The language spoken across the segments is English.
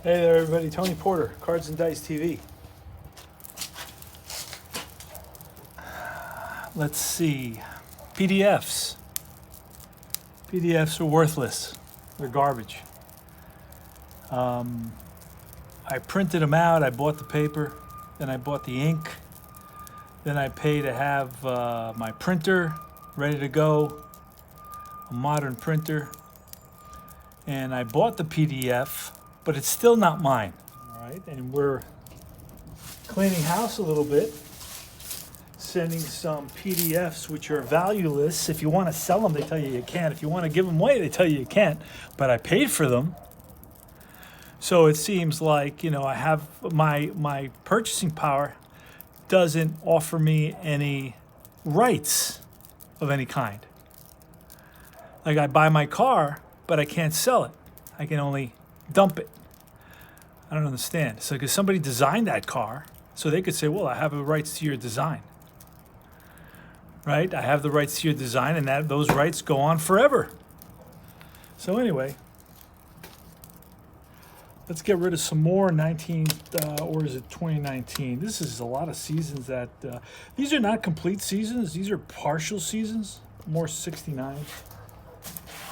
Hey there, everybody. Tony Porter, Cards and Dice TV. Let's see. PDFs. PDFs are worthless. They're garbage. I printed them out. I bought the paper. Then I bought the ink. Then I pay to have my printer ready to go, a modern printer. And I bought the PDF, but it's still not mine. All right, and we're cleaning house a little bit, sending some PDFs which are valueless. If you want to sell them, they tell you you can't. If you want to give them away, they tell you you can't. But I paid for them. So it seems like, I have my purchasing power doesn't offer me any rights of any kind. Like I buy my car, but I can't sell it. I can only dump it. I don't understand. So because somebody designed that car, so they could say, well, I have the rights to your design. Right? I have the rights to your design, and those rights go on forever. So anyway, let's get rid of some more 2019. This is a lot of seasons that, these are not complete seasons. These are partial seasons, more 69.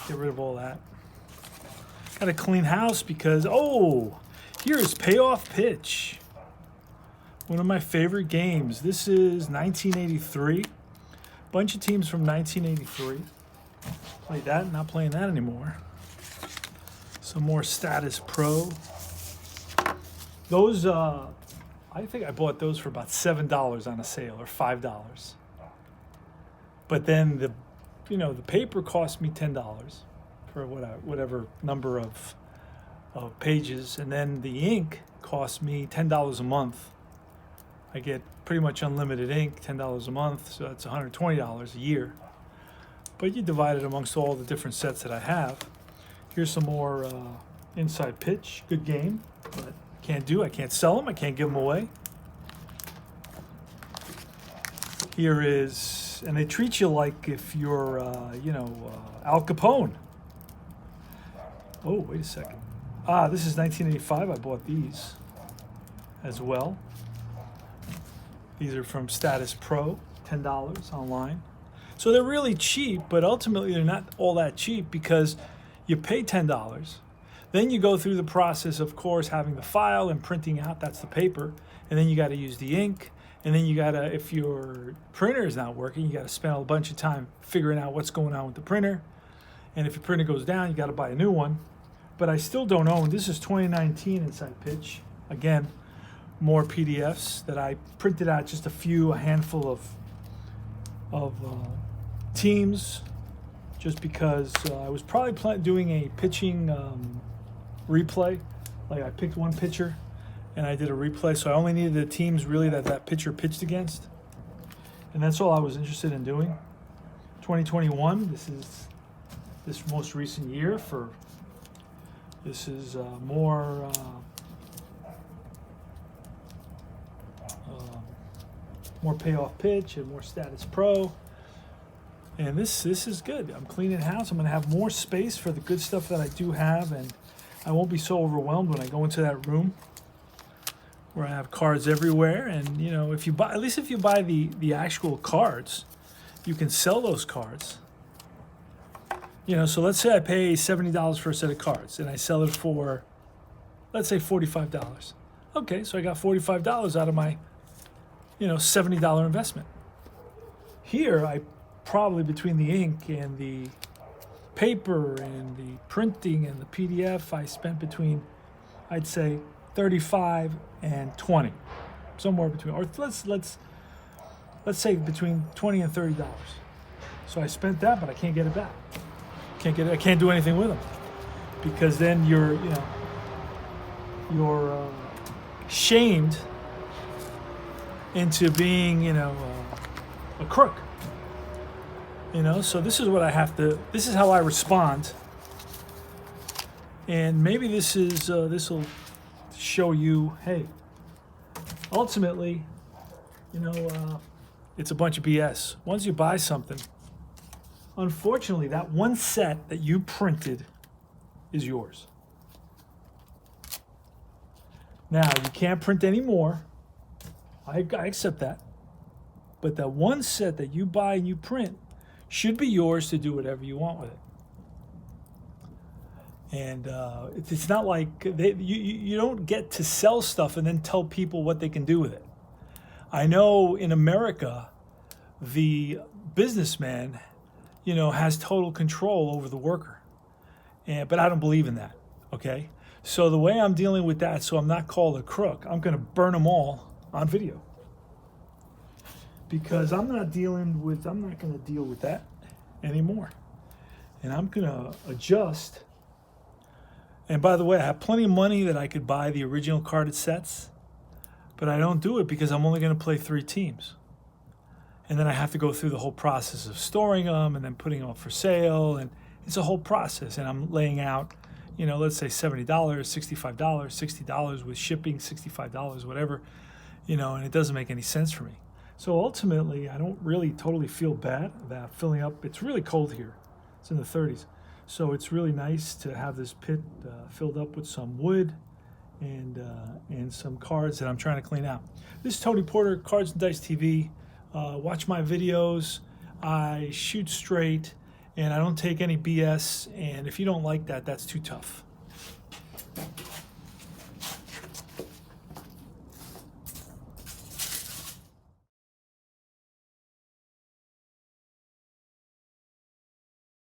Get rid of all that. Got to clean house because, here is Payoff Pitch. One of my favorite games. This is 1983. Bunch of teams from 1983. Played that, not playing that anymore. Some more Status Pro. Those, I think I bought those for about $7 on a sale, or $5. But then the paper cost me $10 for whatever number of pages, and then the ink cost me $10 a month. I get pretty much unlimited ink, $10 a month, so that's $120 a year. But you divide it amongst all the different sets that I have. Here's some more Inside Pitch. Good game, but I can't sell them. I can't give them away. Here is, and they treat you like if you're, Al Capone. Oh, wait a second. This is 1985. I bought these as well. These are from Status Pro, $10 online. So they're really cheap, but ultimately they're not all that cheap because you pay $10. Then you go through the process, of course, having the file and printing out, that's the paper. And then you got to use the ink. And then you got to, if your printer is not working, you got to spend a bunch of time figuring out what's going on with the printer. And if your printer goes down, you got to buy a new one. But I still don't own, this is 2019 Inside Pitch. Again, more PDFs that I printed out, just a handful of teams, just because I was probably doing a pitching replay. Like I picked one pitcher and I did a replay, so I only needed the teams really that pitcher pitched against. And that's all I was interested in doing. 2021, this is this most recent year for, this is more Payoff Pitch and more Status Pro. And this is good. I'm cleaning house. I'm going to have more space for the good stuff that I do have, and I won't be so overwhelmed when I go into that room where I have cards everywhere. And if you buy, at least if you buy the actual cards, you can sell those cards. So let's say I pay $70 for a set of cards and I sell it for, let's say $45. Okay, so I got $45 out of my $70 investment. Here, I probably, between the ink and the paper and the printing and the PDF, I spent between, I'd say, 35 and 20, somewhere between, or let's say between 20 and $30. So I spent that, but I can't get it back. I can't do anything with them, because then you're shamed into being, a crook. So this is what I have to, this is how I respond. And maybe this will show you, hey, ultimately, it's a bunch of BS. Once you buy something, unfortunately, that one set that you printed is yours. Now, you can't print any more. I accept that. But that one set that you buy and you print should be yours to do whatever you want with it. And it's not like you don't get to sell stuff and then tell people what they can do with it. I know in America, the businessman, has total control over the worker. But I don't believe in that, okay? So the way I'm dealing with that, so I'm not called a crook, I'm going to burn them all on video. Because I'm not going to deal with that anymore. And I'm going to adjust. And by the way, I have plenty of money that I could buy the original carded sets, but I don't do it because I'm only going to play 3 teams. And then I have to go through the whole process of storing them and then putting them up for sale. And it's a whole process. And I'm laying out, let's say $70, $65, $60 with shipping, $65, whatever, and it doesn't make any sense for me. So ultimately, I don't really totally feel bad about filling up. It's really cold here. It's in the 30s. So it's really nice to have this pit filled up with some wood and some cards that I'm trying to clean out. This is Tony Porter, Cards and Dice TV. Watch my videos. I shoot straight, and I don't take any BS. And if you don't like that, that's too tough.